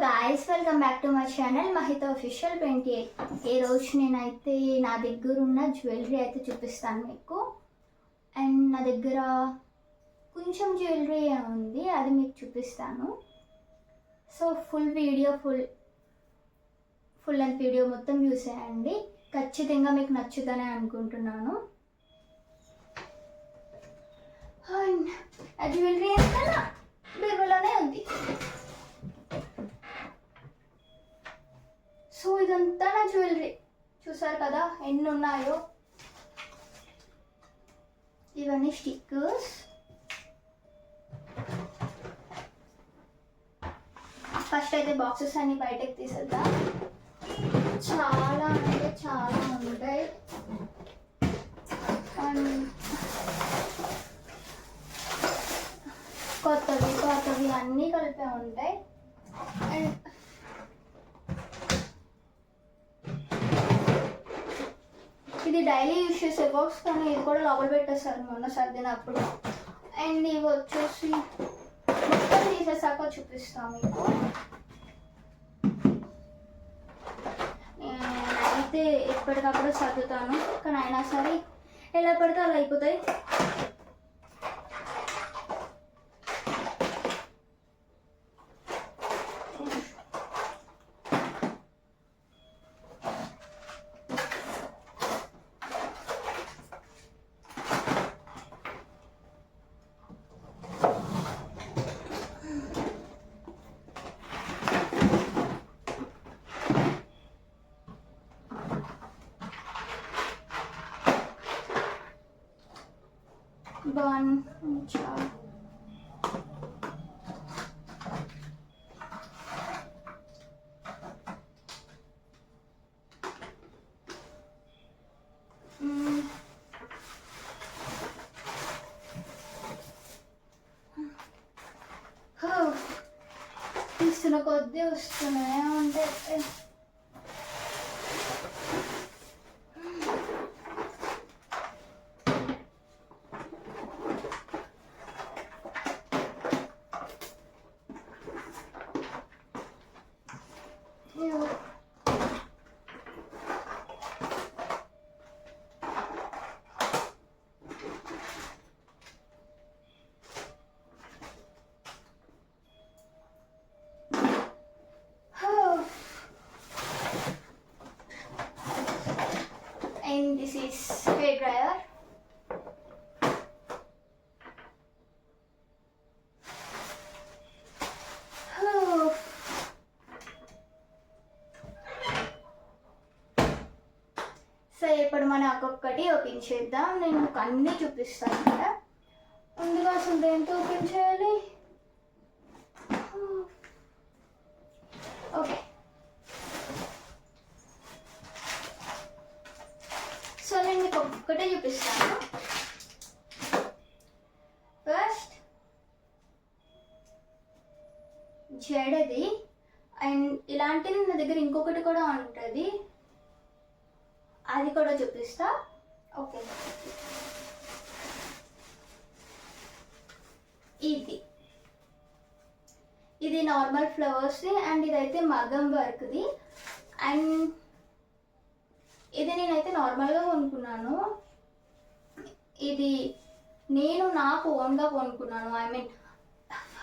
Guys, welcome back to my channel Mahita official 28. ఈ రోజు నేనైతే నా దగ్గర ఉన్న జ్యువెలరీ అయితే చూపిస్తాను మీకు. అండ్ నా దగ్గర కొంచెం జ్యువెలరీ ఉంది, అది మీకు చూపిస్తాను. సో ఫుల్ లెంత్ వీడియో మొత్తం చూసేయండి. ఖచ్చితంగా మీకు నచ్చుతుందని అనుకుంటున్నాను. అండ్ ఆ జ్యువెలరీ అంతా బీరువాలోనే ఉంది. సో ఇదంతా నా జ్యువెలరీ చూసారు కదా ఎన్ని ఉన్నాయో. ఇవన్నీ స్టిక్కర్స్. ఫస్ట్ అయితే బాక్సెస్ అన్ని బయటకు తీసేద్దాం. చాలా అంటే చాలా ఉంటాయి. కొత్తవి అన్నీ కలిపే ఉంటాయి. అండ్ ఇది డైలీ యూజ్ చేసే బాక్స్, కానీ ఇది కూడా లోపల పెట్టేస్తారు మొన్న సర్దినప్పుడు. అండ్ ఇవి వచ్చేసి మొత్తం తీసేసాక చూపిస్తాం మీకు. నేనైతే ఎప్పటికప్పుడు సర్దుతాను, కానీ అయినా సరే ఎలా పడితే అలా అయిపోతాయి. Bun చాలు. తీస్తున్న కొద్దీ వస్తున్నాయి అంటే and this is hair dryer. So ఇప్పుడు మనం ఒక్కొక్కటి ఓపెన్ చేద్దాం. నేను అన్నీ చూపిస్తాను కదా. ముందుగా అసలు దేంతో ఓపెన్ చేయాలి? ఓకే, సో నేను మీకు ఒక్కటే చూపిస్తాను. ఫస్ట్ జడది. అండ్ ఇలాంటిది నా దగ్గర ఇంకొకటి కూడా ఉంటుంది, అది కూడా చూపిస్తా. ఓకే, ఇది నార్మల్ ఫ్లవర్స్ది. అండ్ ఇదైతే మగ్గం వర్క్ది. అండ్ ఇది నేనైతే నార్మల్గా కొనుక్కున్నాను. ఇది నేను నాకు ఓన్గా కొనుక్కున్నాను. ఐ మీన్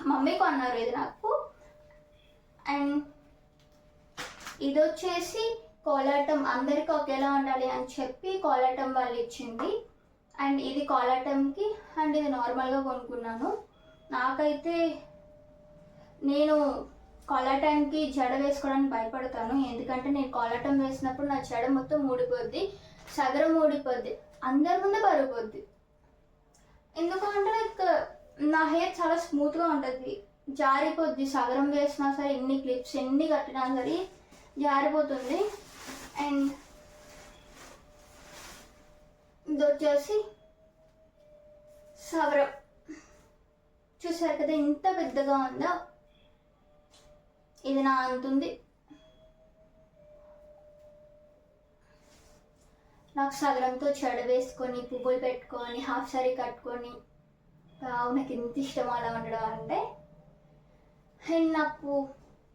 మమ్మీ కొన్నారు ఇది నాకు. అండ్ ఇది వచ్చేసి కోలాటం, అందరికీ ఒకేలా ఉండాలి అని చెప్పి కోలాటం వాళ్ళు ఇచ్చింది. అండ్ ఇది కోలాటంకి. అండ్ ఇది నార్మల్గా కొనుక్కున్నాను. నాకైతే నేను కోలాటానికి జడ వేసుకోవడానికి భయపడతాను, ఎందుకంటే నేను కోలాటం వేసినప్పుడు నా జడ మొత్తం ఊడిపోద్ది, సగరం ఊడిపోద్ది, అందరి ముందే పడిపోద్ది. ఎందుకంటే నా హెయిర్ చాలా స్మూత్గా ఉంటుంది, జారిపోద్ది. సగరం వేసినా సరే, ఎన్ని క్లిప్స్ ఎన్ని కట్టినా సరే జారిపోతుంది. అండ్ ఇది వచ్చేసి సవరం. చూసారు కదా ఎంత పెద్దగా ఉందో. ఇది నా అంతుంది. నాకు సగరంతో చెడ వేసుకొని పువ్వులు పెట్టుకొని హాఫ్ సారీ కట్టుకొని నాకు ఎంత ఇష్టం అలా ఉండడం అంటే. అండ్ నాకు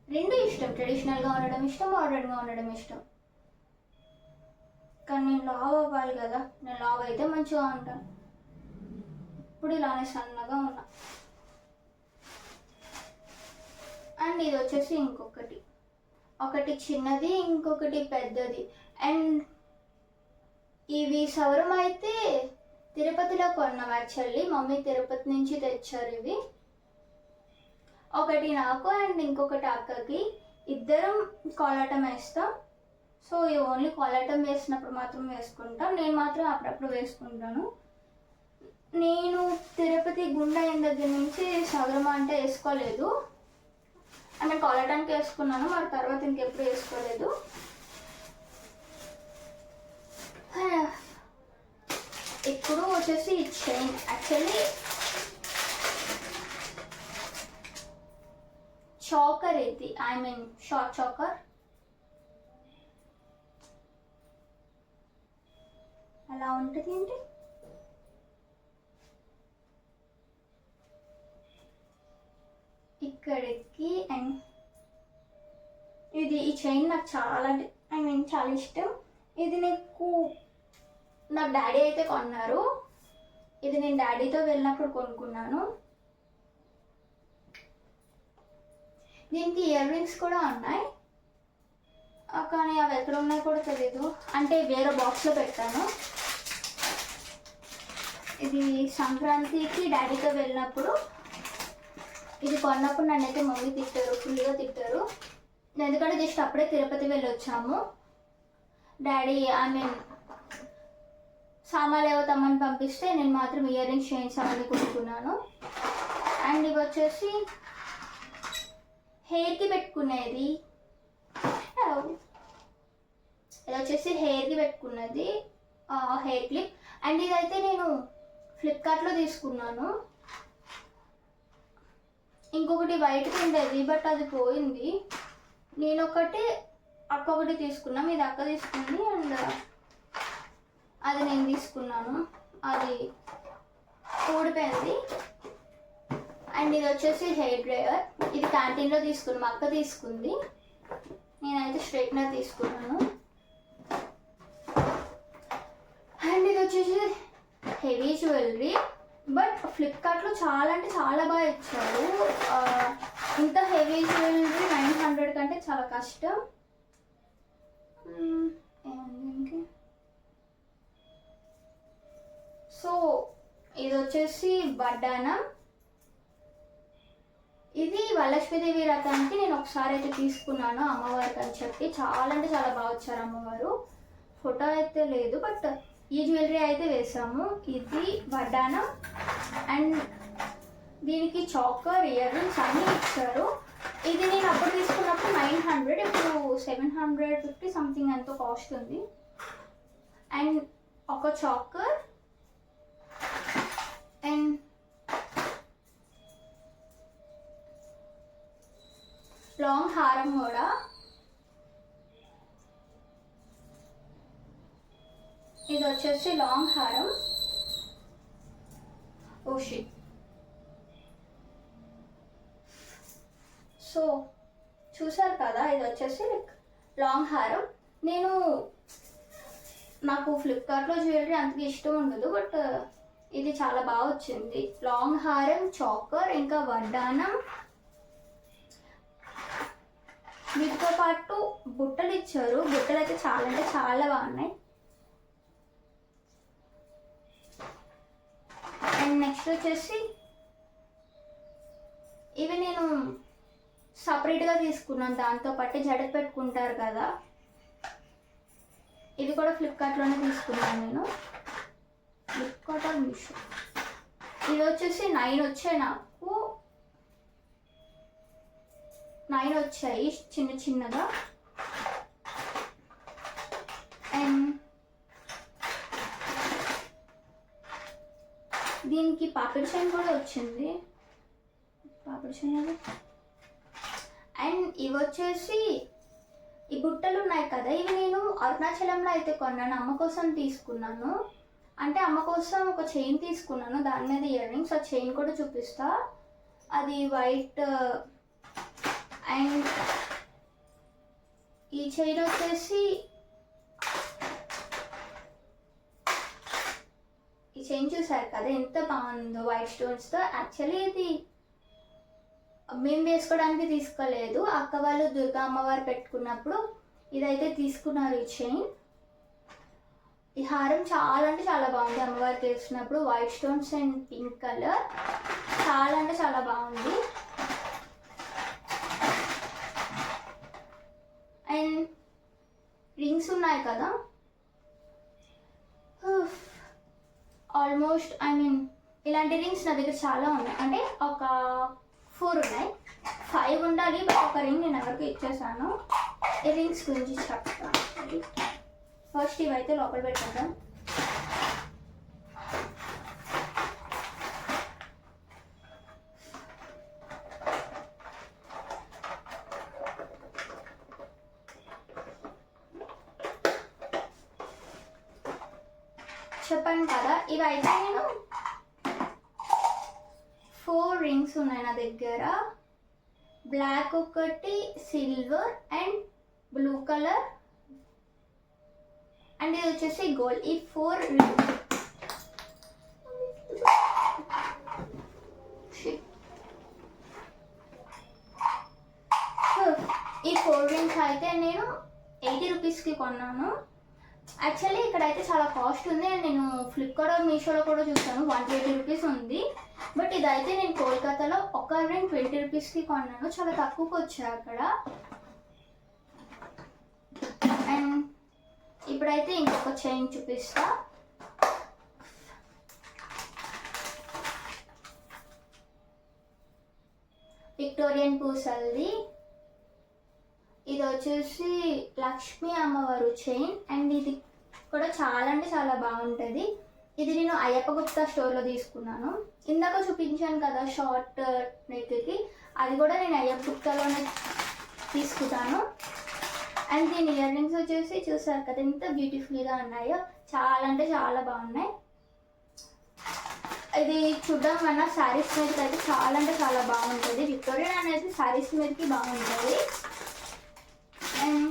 రెండు ఇష్టం, ట్రెడిషనల్గా ఉండడం ఇష్టం, మోడర్న్గా ఉండడం ఇష్టం. కానీ నేను లావ్ అవ్వాలి కదా, నేను లావ్ అయితే మంచిగా ఉంటాను. ఇప్పుడు ఇలానే సన్నగా ఉన్నా. అండ్ ఇది వచ్చేసి ఇంకొకటి, ఒకటి చిన్నది ఇంకొకటి పెద్దది. అండ్ ఇవి సౌరం అయితే తిరుపతిలో కొన్నాం. యాక్చువల్లీ మమ్మీ తిరుపతి నుంచి తెచ్చారు ఇవి. ఒకటి నాకు అండ్ ఇంకొకటి అక్కకి. ఇద్దరం కోలాటం వేస్తాం. సో ఇవి ఓన్లీ కోలాటం వేసినప్పుడు మాత్రం వేసుకుంటాం. నేను మాత్రం అప్పుడప్పుడు వేసుకుంటాను. నేను తిరుపతి గుండె అయిన దగ్గర నుంచి సౌరమ అంటే వేసుకోలేదు. అంటే కోలాటానికి వేసుకున్నాను, మరి తర్వాత ఇంకెప్పుడు వేసుకోలేదు. ఇప్పుడు వచ్చేసి చైన్. యాక్చువల్లీ చాకర్ ఇది, ఐ మీన్ షార్ట్ చాకర్. అలా ఉంటుంది ఏంటి, ఇక్కడికి. అండ్ ఇది ఈ చైన్ నాకు చాలా, ఐ మీన్ చాలా ఇష్టం. ఇది నాకు డాడీ అయితే కొన్నారు. ఇది నేను డాడీతో వెళ్ళినప్పుడు కొనుక్కున్నాను. దీనికి ఇయర్ రింగ్స్ కూడా ఉన్నాయి, కానీ అవి ఎక్కడ ఉన్నాయి కూడా తెలీదు. అంటే వేరే బాక్స్లో పెట్టాను. ఇది సంక్రాంతికి డాడీతో వెళ్ళినప్పుడు ఇది కొన్నప్పుడు నన్నైతే మమ్మీ తిట్టారు, ఫుల్గా తిట్టారు. ఎందుకంటే జస్ట్ అప్పుడే తిరుపతి వెళ్ళి వచ్చాము. డాడీ ఐ మీన్ సామాన్లు ఏవో తమ్మని పంపిస్తే నేను మాత్రం ఇయర్ రింగ్స్ చైన్స్ అవన్నీ కొనుక్కున్నాను. అండ్ ఇవి వచ్చేసి హెయిర్కి పెట్టుకునేది. ఇది వచ్చేసి హెయిర్కి పెట్టుకున్నది, హెయిర్ క్లిప్. అండ్ ఇదైతే నేను ఫ్లిప్కార్ట్లో తీసుకున్నాను. ఇంకొకటి వైట్గా ఉండేది బట్ అది పోయింది. నేను ఒకటి, అక్క ఒకటి తీసుకున్నాం. ఇది అక్క తీసుకుంది అండ్ అది నేను తీసుకున్నాను, అది ఊడిపోయింది. అండ్ ఇది వచ్చేసి హెయిర్ డ్రైయర్. ఇది క్యాంటీన్లో తీసుకున్నాం, అక్క తీసుకుంది. నేనైతే స్ట్రైట్నర్ తీసుకున్నాను. అండ్ ఇది వచ్చేసి హెవీ జ్యువెలరీ, బట్ ఫ్లిప్కార్ట్లో చాలా అంటే చాలా బాగా ఇచ్చారు. ఇంత హెవీ జ్యువెలరీ 900 కంటే చాలా కష్టం. ఏముంది, సో ఇది వచ్చేసి వడ్డానం. ఇది వరలక్ష్మీదేవి వ్రతానికి నేను ఒకసారి అయితే తీసుకున్నాను అమ్మవారికి అని చెప్పి. చాలా అంటే చాలా బాగా వచ్చారు అమ్మవారు. ఫోటో అయితే లేదు, బట్ ఈ జ్యువెలరీ అయితే వేసాము. ఇది వడ్డానం అండ్ దీనికి చాకర్, ఇయర్ రింగ్స్ అన్నీ ఇచ్చారు. ఇది నేను అప్పుడు తీసుకున్నప్పుడు 900, ఇప్పుడు 750 సంథింగ్ ఎంతో కాస్ట్ ఉంది. అండ్ ఒక చాకర్ అండ్ లాంగ్ హారం కూడా. ఇది వచ్చేసి లాంగ్ హారం. Oh shit. సో చూసారు కదా, ఇది వచ్చేసి లాంగ్ హారం. నాకు ఫ్లిప్కార్ట్లో జ్యువెలరీ అంతగా ఇష్టం ఉండదు, బట్ ఇది చాలా బాగా వచ్చింది. లాంగ్ హారం, చాకర్, ఇంకా వడ్డానం. వీటితో పాటు బుట్టలు ఇచ్చారు. బుట్టలు అయితే చాలా అంటే చాలా బాగున్నాయి. అండ్ నెక్స్ట్ వచ్చేసి ఇవి నేను సపరేట్గా తీసుకున్నాను, దాంతో పాటు జడకు పెట్టుకుంటారు కదా. ఇది కూడా ఫ్లిప్కార్ట్లోనే తీసుకున్నాను నేను, ఫ్లిప్కార్ట్ ఆర్ మీషో. ఇది వచ్చేసి 9 వచ్చాయి, నాకు 9 వచ్చాయి చిన్న చిన్నగా. అండ్ దీనికి పాపిడి చైన్ కూడా వచ్చింది, పాపిడి చైన్. అండ్ ఇవి వచ్చేసి ఈ బుట్టలు ఉన్నాయి కదా, ఇవి నేను అరుణాచలంలో అయితే కొన్నాను. అమ్మ కోసం తీసుకున్నాను. అంటే అమ్మ కోసం ఒక చైన్ తీసుకున్నాను, దాని మీద ఇయర్ రింగ్స్. ఆ చైన్ కూడా చూపిస్తా. అది వైట్ అండ్ ఈ చైన్ వచ్చేసి ఈ చైన్ చూసారు కదా ఎంత బాగుందో వైట్ స్టోన్స్తో. యాక్చువల్లీ ఇది మేము వేసుకోవడానికి తీసుకోలేదు, అక్క వాళ్ళు దుర్గా అమ్మవారు పెట్టుకున్నప్పుడు ఇదైతే తీసుకున్నారు ఈ చైన్. ఈ హారం చాలా అంటే చాలా బాగుంది అమ్మవారికి వేసినప్పుడు, white stones and pink colour, చాలా అంటే చాలా బాగుంది. అండ్ రింగ్స్ ఉన్నాయి కదా, ఆల్మోస్ట్ ఇలాంటి రింగ్స్ నా దగ్గర చాలా ఉన్నాయి, అంటే ఒక 4 ఉన్నాయి, 5 ఉండాలి, బట్ ఒక రింగ్ నేను ఎవరికి ఇచ్చేసాను. ఈ రింగ్స్ గురించి చెప్తాను. ఫస్ట్ ఇవైతే లోపల పెట్టేద్దాం. చెప్పాను కదా, ఇవైతే నేను 4 రింగ్స్ ఉన్నాయి నా దగ్గర. బ్లాక్ ఒకటి, silver and blue colour, and ఇది వచ్చేసి గోల్డ్. ఈ 4 రింగ్స్ అయితే నేను 80 రూపీస్కి కొన్నాను. యాక్చువల్లీ ఇక్కడైతే చాలా కాస్ట్ ఉంది, అండ్ నేను ఫ్లిప్కార్ట్ మీషోలో కూడా చూసాను 120 రూపీస్ ఉంది. బట్ ఇదైతే నేను కోల్కతాలో ఒక రింగ్ 20 రూపీస్కి కొన్నాను, చాలా తక్కువకి వచ్చాయి అక్కడ. అండ్ ఇప్పుడైతే ఇంకొక చైన్ చూపిస్తా. విక్టోరియన్ పూసల్ది. ఇది వచ్చేసి లక్ష్మీ అమ్మవారు చైన్, అండ్ ఇది కూడా చాలా అంటే చాలా బాగుంటుంది. ఇది నేను అయ్యప్ప గుప్తా స్టోర్లో తీసుకున్నాను. ఇందాక చూపించాను కదా షార్ట్ నెక్కి, అది కూడా నేను అయ్యప్ప గుప్తాలోనే తీసుకున్నాను. అండ్ దీని ఇయర్ రింగ్స్ వచ్చేసి చూసారు కదా ఎంత బ్యూటిఫుల్గా ఉన్నాయో, చాలా అంటే చాలా బాగున్నాయి. ఇది చూడడం వల్ల శారీస్ మీదకి అయితే చాలా అంటే చాలా బాగుంటుంది. విక్టోరియన్ అనేది శారీస్ మీదకి బాగుంటుంది. అండ్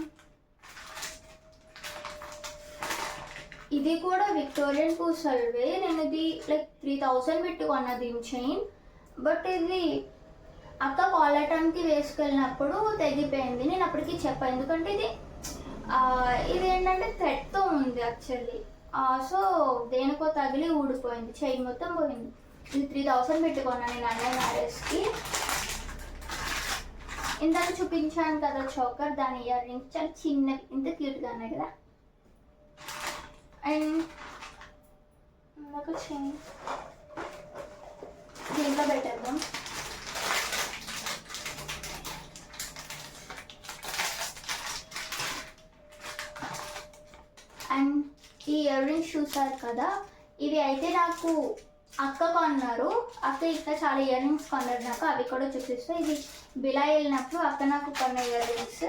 ఇది కూడా విక్టోరియన్ పూసల్వే. నేను ఇది లైక్ 3000 పెట్టి కొన్నా దీని చైన్. బట్ ఇది అక్క కాలటంకి వేసుకెళ్ళినప్పుడు తెగిపోయింది. నేను అప్పటికి చెప్పాను, ఎందుకంటే ఇది ఏంటంటే థ్రెడ్తో ఉంది యాక్చువల్లీ. సో దేనికో తగిలి ఊడిపోయింది, చైన్ మొత్తం పోయింది. ఇది 3000 పెట్టి కొన్నాను నేను అన్నయ్య మ్యారేజ్కి. ఇందాక చూపించాను కదా చోకర్, దాని ఇయర్ రింగ్స్ చాలా చిన్నవి, ఇంత క్యూట్గా ఉన్నాయి కదా. అండ్ ఇందాక చైన్ దీంట్లో పెట్టేద్దాం. అండ్ ఈ ఇయర్ రింగ్స్ చూసారు కదా, ఇవి అయితే నాకు అక్క కొన్నారు. అక్క ఇక్కడ చాలా ఇయర్ రింగ్స్ కొన్నారు నాకు, అవి కూడా చూపిస్తా. ఇది బిలా వెళ్ళినప్పుడు అక్క నాకు కొన్న ఇయర్ రింగ్స్.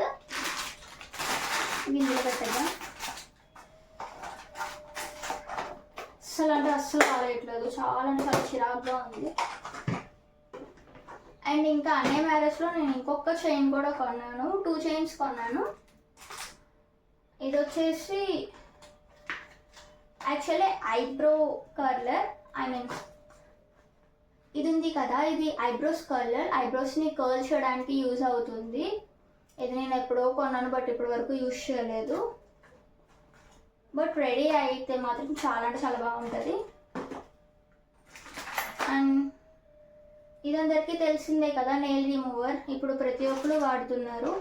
ఇందులో పెట్టేద్దాం. అస్సలు అంటే అస్సలు కాలేయట్లేదు, చాలా అంటే చాలా చిరాకుగా ఉంది. అండ్ ఇంకా అన్నయ్య మ్యారేజ్లో నేను ఇంకొక చైన్ కూడా కొన్నాను, 2 చైన్స్ కొన్నాను. ఇది వచ్చేసి యాక్చువల్లీ ఐబ్రో కర్లర్, ఇది ఉంది కదా, ఇది ఐబ్రోస్ కర్లర్. ఐబ్రోస్ని కర్ల్ చేయడానికి యూజ్ అవుతుంది. ఇది నేను ఎప్పుడో కొన్నాను, బట్ ఇప్పటి వరకు యూజ్ చేయలేదు. బట్ రెడీ అయితే మాత్రం చాలా అంటే చాలా బాగుంటుంది. అండ్ ఇది అందరికీ తెలిసిందే కదా, నెయిల్ రిమూవర్. ఇప్పుడు ప్రతి ఒక్కరు వాడుతున్నారు.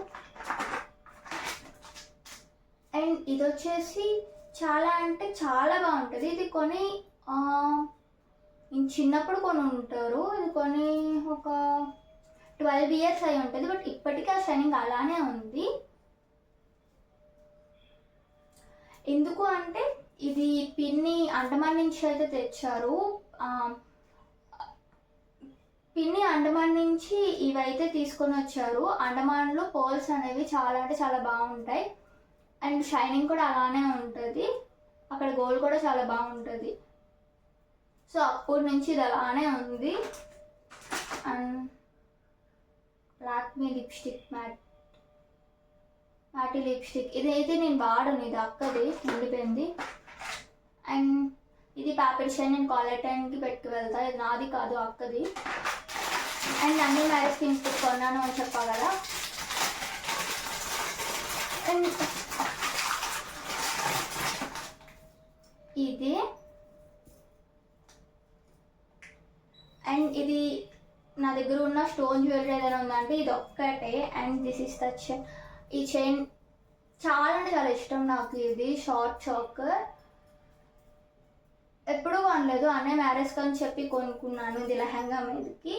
అండ్ ఇది వచ్చేసి చాలా అంటే చాలా బాగుంటుంది. ఇది కొని చిన్నప్పుడు కొని ఉంటారు, ఇది కొని ఒక 12 ఇయర్స్ అయి ఉంటుంది. బట్ ఇప్పటికీ ఆ షైనింగ్ అలానే ఉంది. ఎందుకు అంటే ఇది పిన్ని అండమాన్ నుంచి అయితే తెచ్చారు. పిన్ని అండమాన్ నుంచి ఇవైతే తీసుకొని వచ్చారు. అండమాన్లో పర్ల్స్ అనేవి చాలా అంటే చాలా బాగుంటాయి, అండ్ షైనింగ్ కూడా అలానే ఉంటుంది. అక్కడ గోల్డ్ కూడా చాలా బాగుంటుంది. సో అప్పటి నుంచి ఇది అలానే ఉంది. And Lakme lipstick మ్యాటి lipstick. ఇదైతే నేను వాడను, ఇది అక్కది ఉండిపోయింది. అండ్ ఇది పేపర్ షైన్, నేను కాలేజ్ టైంకి పెట్టుకు వెళ్తా, ఇది నాది కాదు అక్కది. అండ్ అన్ని మ్యారేజ్ థింగ్స్ కొన్నాను అని చెప్పా కదా. అండ్ ఇది అండ్ ఇది నా దగ్గర ఉన్న స్టోన్ జ్యువెలరీ ఏదైనా ఉందంటే ఇది ఒక్కటే. And this is the chain. ఈ చైన్ చాలా అంటే చాలా ఇష్టం నాకు. ఇది షార్ట్ చాకర్, ఎప్పుడూ కొనలేదు, అన్నయ్య మ్యారేజ్కి అని చెప్పి కొనుక్కున్నాను ఇది లెహంగా మీదకి.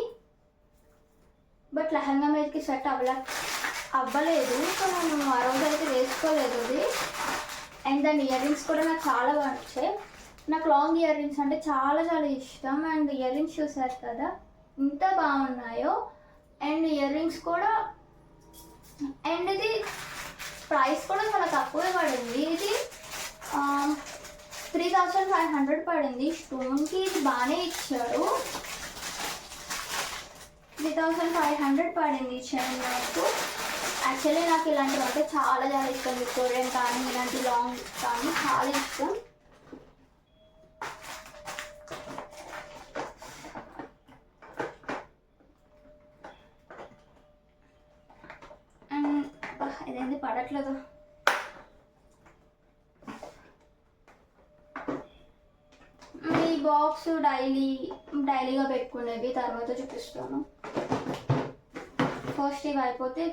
బట్ లెహంగా మీదకి సెట్ అవ్వలేదు, సో నేను ఆ రోజు అయితే వేసుకోలేదు అది. అండ్ దాని ఇయర్ రింగ్స్ కూడా నాకు చాలా బాగా నచ్చాయి. నాకు లాంగ్ ఇయర్ రింగ్స్ అంటే చాలా చాలా ఇష్టం. అండ్ ఇయర్ రింగ్స్ చూసారు కదా ఎంత బాగున్నాయో. అండ్ ఇయర్ రింగ్స్ కూడా, అండ్ ఇది ప్రైస్ కూడా చాలా తక్కువే పడింది. ఇది 3500 పడింది. స్టోన్కి ఇది బాగానే ఇచ్చారు. 3500 పడింది చైన్ నాకు. యాక్చువల్లీ నాకు ఇలాంటివి అంటే చాలా చాలా ఇష్టం. విక్టోరియన్ కానీ ఇలాంటి లాంగ్ కానీ చాలా ఇష్టం. అండ్ ఇదేంటి పడట్లేదు. ఈ బాక్స్ డైలీగా పెట్టుకునేవి తర్వాత చూపిస్తాను. ఫస్ట్ ఇవి అయిపోతే,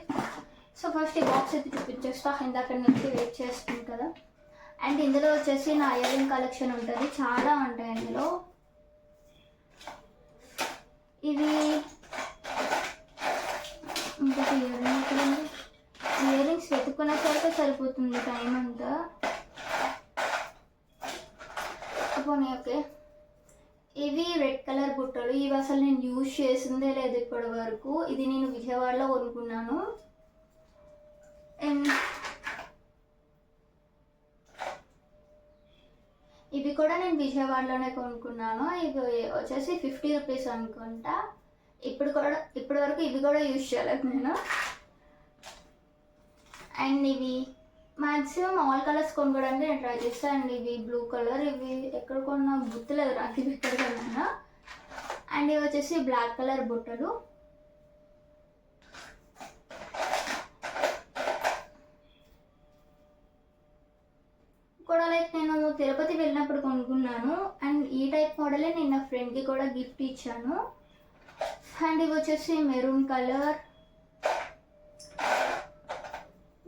సో ఫస్ట్ ఈ బాక్స్ అయితే చూపించేస్తా. ఇందాక నుంచి వెయిట్ చేస్తుంది కదా. అండ్ ఇందులో వచ్చేసి నా ఇయర్ రింగ్ కలెక్షన్ ఉంటుంది, చాలా ఉంటాయి ఇందులో. ఇది ఇంకొక ఇయర్ రింగ్ ఇక్కడ ఉంది. ఇయర్ రింగ్స్ వెతుక్కునే సరికి సరిపోతుంది టైం అంతా. పోనీ ఓకే. ఇవి రెడ్ కలర్ బుట్టలు. ఇవి అసలు నేను యూజ్ చేసిందే లేదు ఇప్పటి వరకు. ఇది నేను విజయవాడలో కొనుక్కున్నాను. అండ్ ఇవి కూడా నేను విజయవాడలోనే కొనుక్కున్నాను. ఇవి వచ్చేసి 50 రూపీస్ అనుకుంటా. ఇప్పటి వరకు ఇవి కూడా యూజ్ చేయలేదు నేను. అండ్ ఇవి మ్యాక్సిమం ఆల్ కలర్స్ కొనుక్కోవడానికి నేను ట్రై చేస్తాను. అండ్ ఇవి బ్లూ కలర్, ఇవి ఎక్కడ కొన్నా గుర్తులేదు నాకు ఇవి ఎక్కడ కొన్నా. అండ్ ఇవి వచ్చేసి బ్లాక్ కలర్ బుట్టలు. కూడా లైక్ నేను తిరుపతి వెళ్ళినప్పుడు కొనుక్కున్నాను. అండ్ ఈ టైప్ మోడలే నేను నా ఫ్రెండ్కి కూడా గిఫ్ట్ ఇచ్చాను. అండ్ ఇవి వచ్చేసి maroon colour,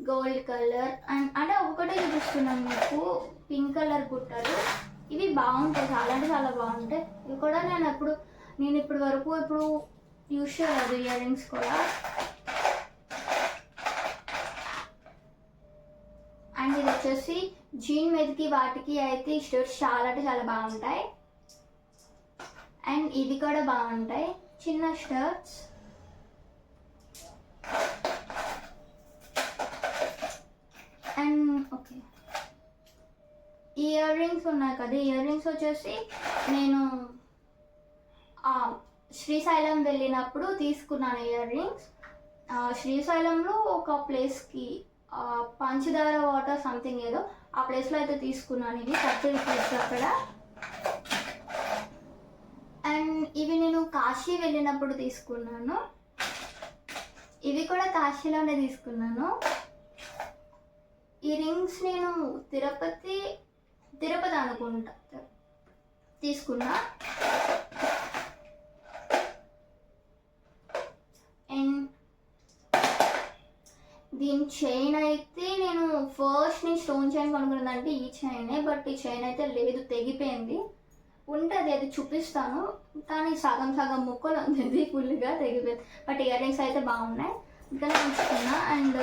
gold colour, and అంటే ఒకటే చూపిస్తున్నాను మీకు. పింక్ కలర్ బుట్టలు. ఇవి బాగుంటాయి, చాలా అంటే చాలా బాగుంటాయి. ఇవి కూడా నేను ఇప్పటి వరకు యూజ్ చేయలేదు ఇయర్ రింగ్స్ కూడా. అండ్ ఇది వచ్చేసి జీన్ మీదకి వాటికి అయితే ఈ స్టర్ట్స్ చాలా అంటే చాలా బాగుంటాయి. అండ్ ఇవి కూడా బాగుంటాయి, చిన్న స్టర్ట్స్. అండ్ ఓకే, ఇయర్ రింగ్స్ ఉన్నాయి కదా. ఇయర్ రింగ్స్ వచ్చేసి నేను శ్రీశైలం వెళ్ళినప్పుడు తీసుకున్నాను ఇయర్ రింగ్స్. శ్రీశైలంలో ఒక ప్లేస్కి పంచదార వాటర్ సంథింగ్ ఏదో ఆ ప్లేస్లో అయితే తీసుకున్నాను. ఇవి 30 రూపీస్ అక్కడ. అండ్ ఇవి నేను కాశీ వెళ్ళినప్పుడు తీసుకున్నాను. ఇవి కూడా కాశీలోనే తీసుకున్నాను. ఈ రింగ్స్ నేను తిరుపతి అనుకుంటా తీసుకున్నా. అండ్ దీని చైన్ అయితే నేను స్టోన్ చైన్ కొనుక్కున్నదంటే ఈ చైనే. బట్ ఈ చైన్ అయితే లేదు, తెగిపోయింది. ఉంటుంది, అది చూపిస్తాను. కానీ సగం ముక్కలు ఉంది, ఫుల్గా తెగిపోయింది. బట్ ఇయర్ రింగ్స్ అయితే బాగున్నాయి, ఇంకా ఉంచుకున్నా. అండ్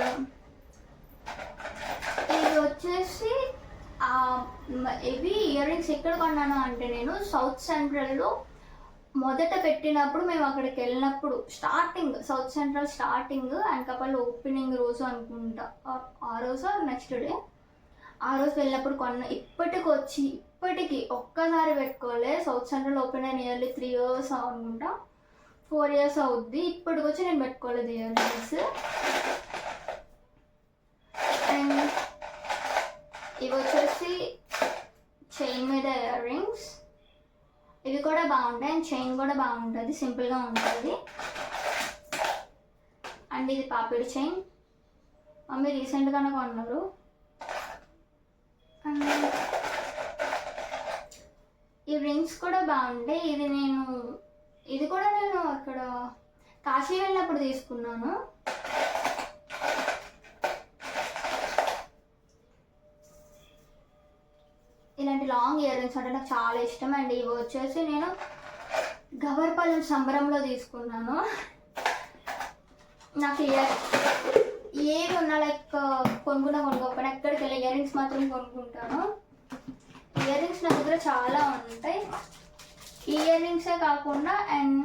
ఇది వచ్చేసి ఇవి ఇయర్ రింగ్స్ ఎక్కడ కొన్నాను అంటే నేను సౌత్ సెంట్రల్లో మొదట పెట్టినప్పుడు మేము అక్కడికి వెళ్ళినప్పుడు south central starting Anakapalli opening రోజు అనుకుంటా, ఆ రోజు నెక్స్ట్ డే ఆ రోజు వెళ్ళినప్పుడు కొన్న. ఇప్పటికి ఒక్కసారి పెట్టుకోలే. సౌత్ సెంట్రల్ ఓపెన్ అయిన నియర్లీ 3 years అనుకుంటా. 4 years అవుద్ది. ఇప్పటికి వచ్చి నేను పెట్టుకోలేదు ఇయర్ రింగ్స్. అండ్ ఇవి వచ్చేసి చైన్ మీద ఇయర్ రింగ్స్. ఇవి కూడా బాగుంటాయి అండ్ చైన్ కూడా బాగుంటుంది, సింపుల్గా ఉంటుంది. అండ్ ఇది పాపిడి చైన్, మమ్మీ రీసెంట్గానే కొన్నారు. అండ్ ఈ రింగ్స్ కూడా బాగుంటాయి. ఇది కూడా నేను అక్కడ కాశీ వెళ్ళినప్పుడు తీసుకున్నాను. ఇలాంటి లాంగ్ ఇయర్ రింగ్స్ అంటే నాకు చాలా ఇష్టం. అండ్ ఇవి వచ్చేసి నేను గవర్పాలెం సంబరంలో తీసుకున్నాను. నాకు ఏవి ఉన్నా లైక్ కొనుక్కోకపోయినా ఎక్కడికి వెళ్ళి ఇయర్ రింగ్స్ మాత్రం కొనుక్కుంటాను. ఇయర్ రింగ్స్ నా దగ్గర చాలా ఉంటాయి. ఈ ఇయర్ రింగ్సే కాకుండా అండ్